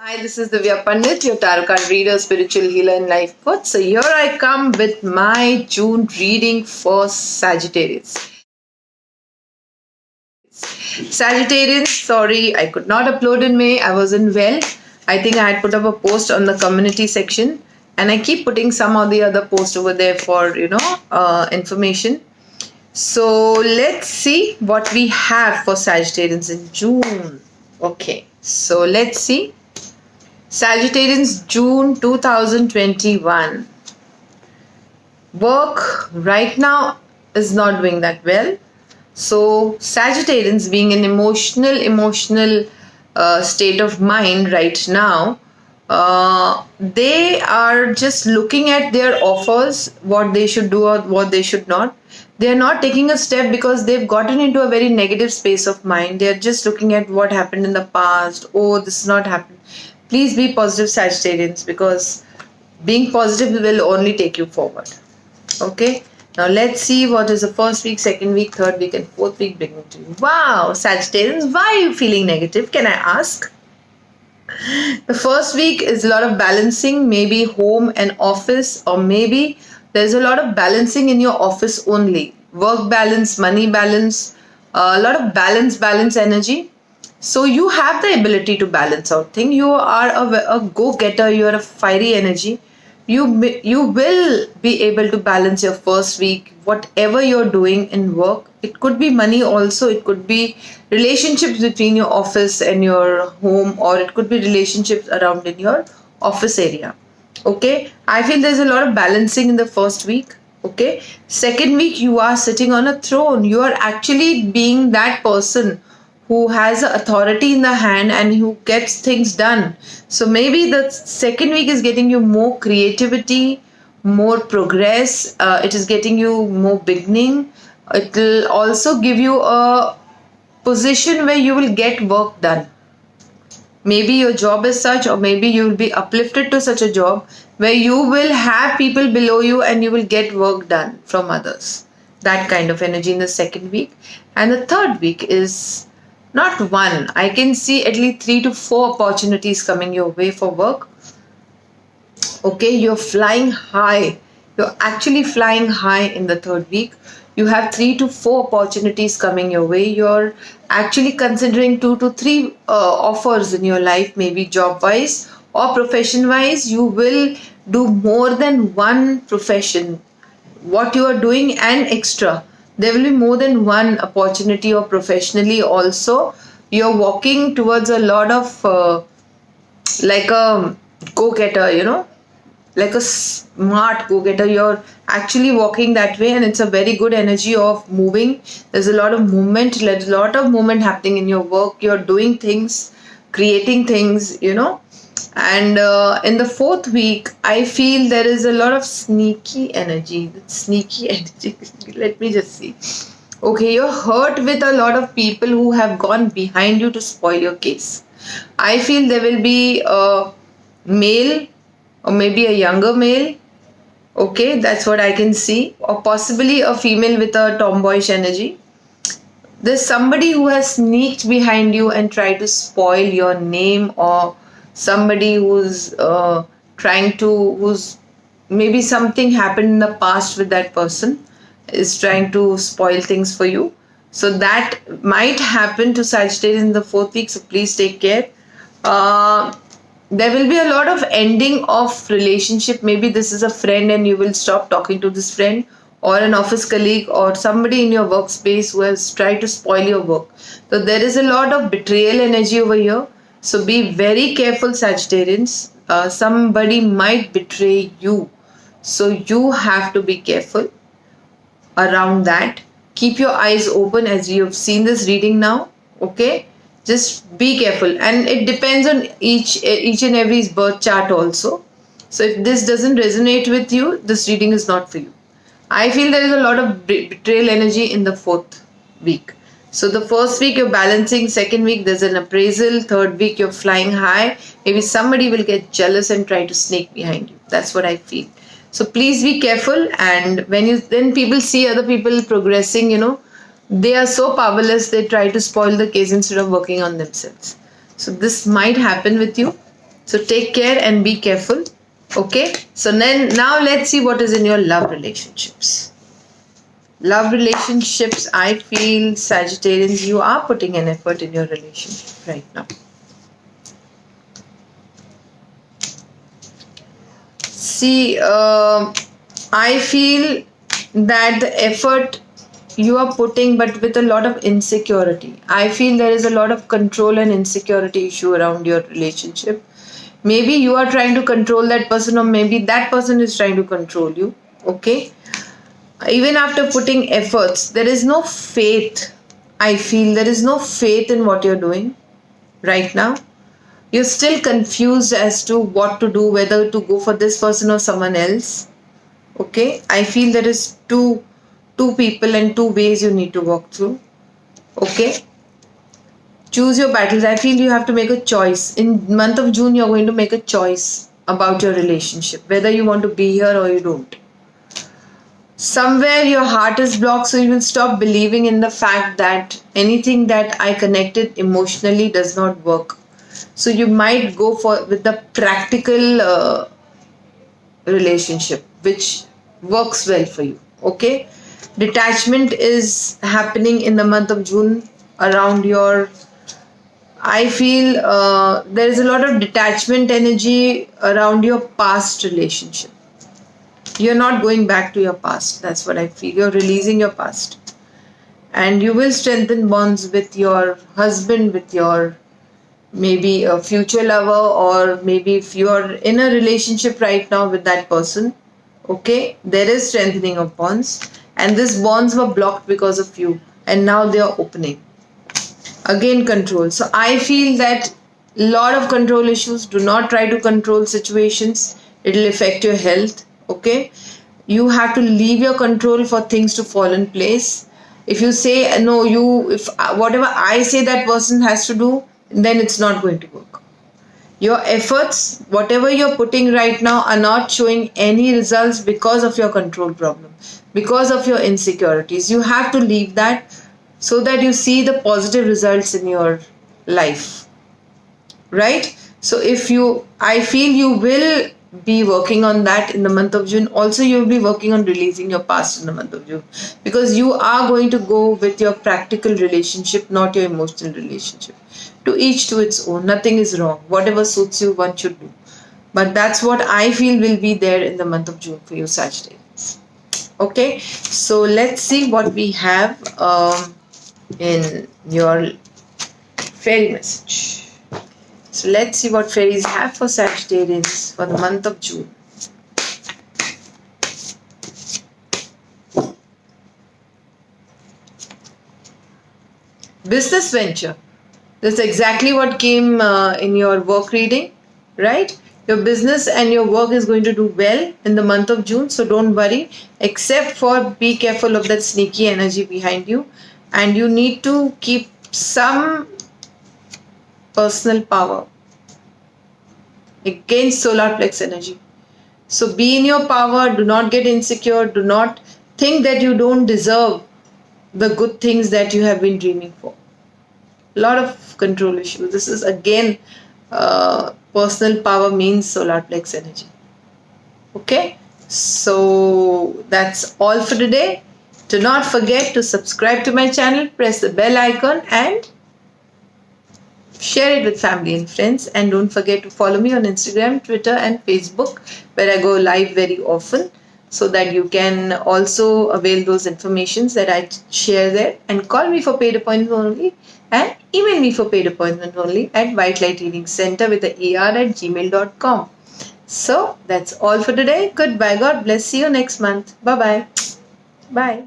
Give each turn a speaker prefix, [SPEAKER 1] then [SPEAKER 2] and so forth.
[SPEAKER 1] Hi, this is Divya Pandit, your tarot card reader, spiritual healer, and life coach. So here I come with my June reading for Sagittarius. Sagittarians, sorry, I could not upload in May. I wasn't well. I think I had put up a post on the community section, and I keep putting some of the other posts over there for information. So let's see what we have for Sagittarians in June. Okay, so let's see. Sagittarians, June 2021. Work right now is not doing that well. So, Sagittarians, being an emotional state of mind right now, they are just looking at their offers, what they should do or what they should not. They are not taking a step because they've gotten into a very negative space of mind. They are just looking at what happened in the past. Oh, this is not happening. Please be positive, Sagittarians, because being positive will only take you forward. Okay, now let's see what is the first week, second week, third week, and fourth week bringing to you. Wow, Sagittarians, why are you feeling negative? Can I ask? The first week is a lot of balancing, maybe home and office, or maybe there's a lot of balancing in your office only. Work balance, money balance, a lot of balance energy. So you have the ability to balance out things. You are a go-getter. You are a fiery energy. You will be able to balance your first week, whatever you're doing in work. It could be money also. It could be relationships between your office and your home, or it could be relationships around in your office area. Okay, I feel there's a lot of balancing in the first week. Okay, second week you are sitting on a throne. You are actually being that person who has authority in the hand and who gets things done. So maybe the second week is getting you more creativity, more progress. It is getting you more beginning. It will also give you a position where you will get work done. Maybe your job is such, or maybe you will be uplifted to such a job where you will have people below you and you will get work done from others. That kind of energy in the second week. And the third week is not one. I can see at least 3 to 4 opportunities coming your way for work. Okay, you're flying high. You're actually flying high in the third week. You have 3 to 4 opportunities coming your way. You're actually considering 2 to 3 offers in your life, maybe job wise or profession wise. You will do more than one profession, what you are doing and extra. There will be more than one opportunity, or professionally also you're walking towards a lot of like a go-getter, like a smart go-getter. You're actually walking that way, and it's a very good energy of moving. There's a lot of movement. There's a lot of movement happening in your work. You're doing things, creating things, and in the fourth week I feel there is a lot of sneaky energy. Let me just see. Okay, you're hurt with a lot of people who have gone behind you to spoil your case. I feel there will be a male, or maybe a younger male. Okay, that's what I can see. Or possibly a female with a tomboyish energy. There's somebody who has sneaked behind you and tried to spoil your name, or somebody who's who's maybe something happened in the past with that person, is trying to spoil things for you. So that might happen to Sagittarius in the fourth week. So please take care. There will be a lot of ending of relationship. Maybe this is a friend and you will stop talking to this friend, or an office colleague, or somebody in your workspace who has tried to spoil your work. So there is a lot of betrayal energy over here. So be very careful, Sagittarians. Somebody might betray you. So you have to be careful around that. Keep your eyes open as you have seen this reading now. Okay, just be careful, and it depends on each and every birth chart also. So if this doesn't resonate with you, this reading is not for you. I feel there is a lot of betrayal energy in the fourth week. So the first week you're balancing, second week there's an appraisal, third week you're flying high. Maybe somebody will get jealous and try to sneak behind you. That's what I feel. So please be careful. And then people see other people progressing, they are so powerless, they try to spoil the case instead of working on themselves. So this might happen with you. So take care and be careful. Okay. So then now let's see what is in your love relationships. Love relationships, I feel Sagittarians, you are putting an effort in your relationship right now. See, I feel that the effort you are putting, but with a lot of insecurity. I feel there is a lot of control and insecurity issue around your relationship. Maybe you are trying to control that person, or maybe that person is trying to control you. Okay. Even after putting efforts, there is no faith. I feel there is no faith in what you're doing right now. You're still confused as to what to do, whether to go for this person or someone else. Okay. I feel there is two people and two ways you need to walk through. Okay. Choose your battles. I feel you have to make a choice. In month of June, you're going to make a choice about your relationship, whether you want to be here or you don't. Somewhere your heart is blocked, so you will stop believing in the fact that anything that I connected emotionally does not work. So you might go for with the practical relationship which works well for you. Okay. Detachment is happening in the month of June around your, I feel there is a lot of detachment energy around your past relationship. You're not going back to your past. That's what I feel. You're releasing your past. And you will strengthen bonds with your husband, with your maybe a future lover, or maybe if you're in a relationship right now with that person. Okay, there is strengthening of bonds. And these bonds were blocked because of you. And now they are opening. Again, control. So I feel that a lot of control issues. Do not try to control situations. It will affect your health. Okay, you have to leave your control for things to fall in place. If you say no, if whatever I say that person has to do, then it's not going to work. Your efforts, whatever you're putting right now, are not showing any results because of your control problem, because of your insecurities. You have to leave that so that you see the positive results in your life. Right? So I feel you will be working on that in the month of June. Also, you will be working on releasing your past in the month of June, because you are going to go with your practical relationship, not your emotional relationship. To each to its own. Nothing is wrong. Whatever suits you, one should do. But that's what I feel will be there in the month of June for you, Sagittarius. Okay, so let's see what we have in your fairy message. So let's see what fairies have for Sagittarius for the month of June. Business venture. That's exactly what came in your work reading, right? Your business and your work is going to do well in the month of June, so don't worry. Except for be careful of that sneaky energy behind you, and you need to keep some personal power against solar plex energy. So be in your power. Do not get insecure. Do not think that you don't deserve the good things that you have been dreaming for. A lot of control issues. This is again personal power means solar plex energy. Okay, so that's all for today. Do not forget to subscribe to my channel, press the bell icon, and share it with family and friends. And don't forget to follow me on Instagram, Twitter, and Facebook, where I go live very often, so that you can also avail those informations that I share there. And call me for paid appointment only, and email me for paid appointment only at White Light Healing Center with the er@gmail.com. So that's all for today. Goodbye. God bless. See you next month. Bye-bye. Bye.